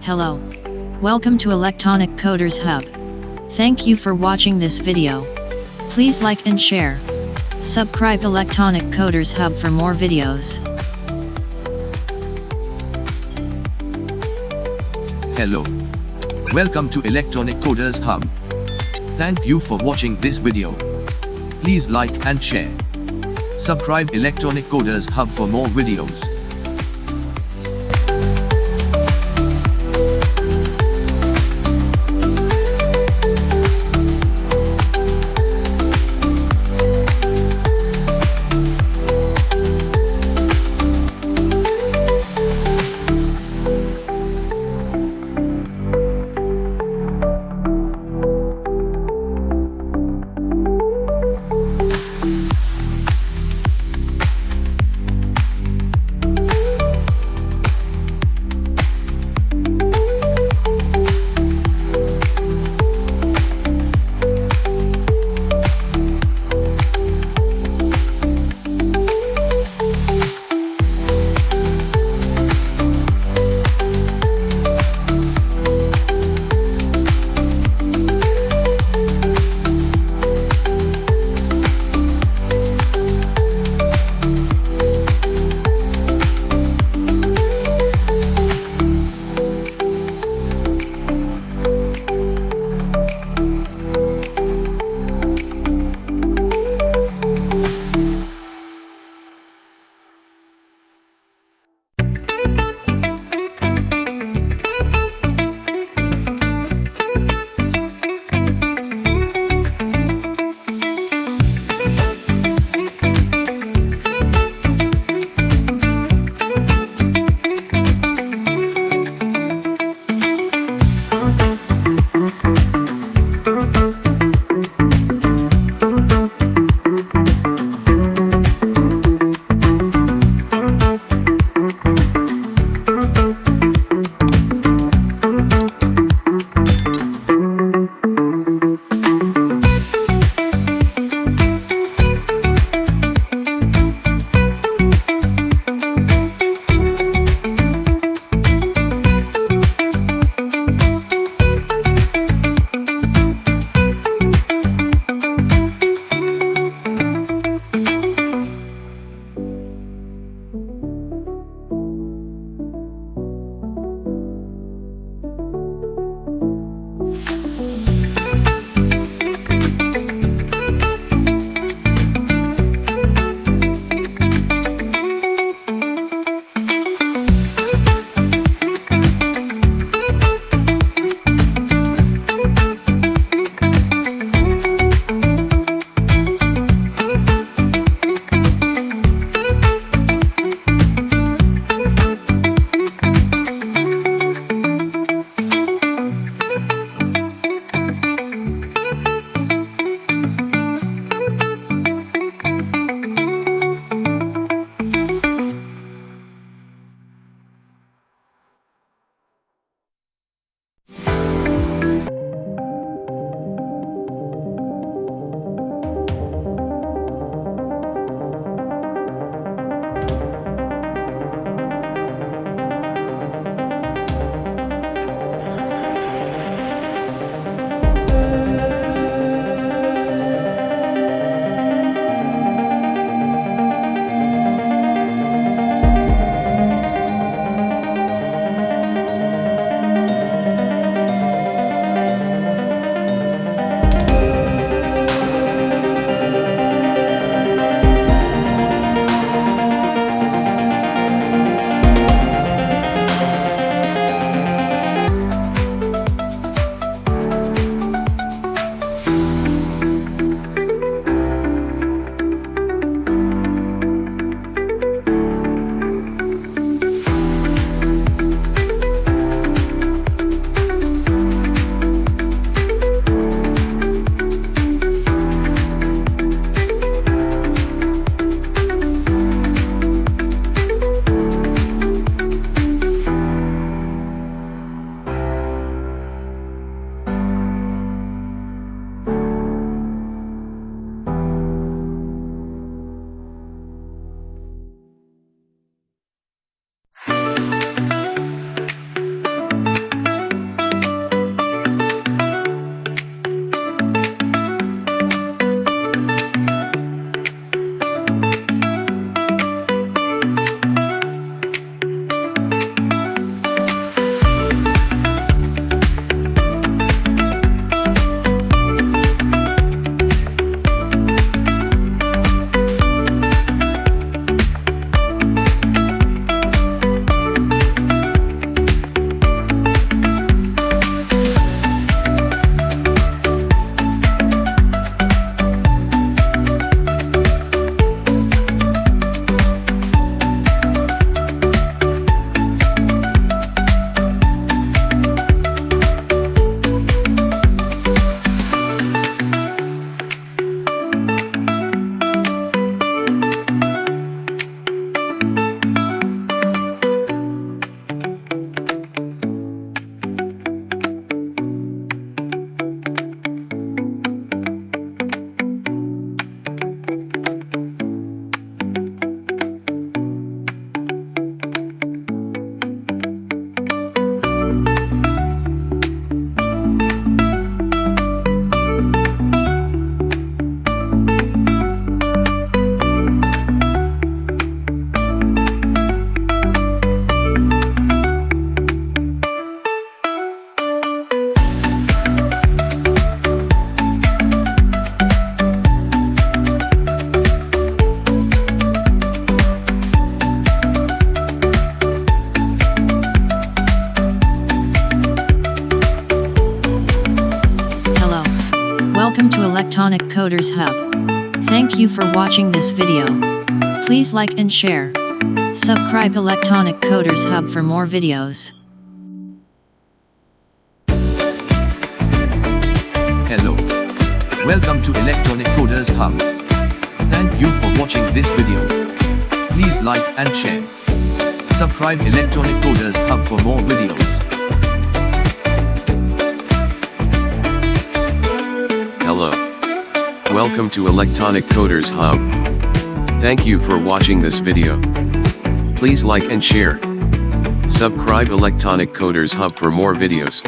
Hello. Welcome to Electronic Coders Hub. Thank you for watching this video. Please like and share. Subscribe Electronic Coders Hub for more videos. Hello. Welcome to Electronic Coders Hub. Thank you for watching this video. Please like and share. Subscribe Electronic Coders Hub for more videos. Electronic Coders Hub. Thank you for watching this video. Please like and share. Subscribe Electronic Coders Hub for more videos. Hello. Welcome to Electronic Coders Hub. Thank you for watching this video. Please like and share. Subscribe Electronic Coders Hub for more videos. Hello. Welcome to Electronic Coders Hub. Thank you for watching this video. Please like and share. Subscribe Electronic Coders Hub for more videos.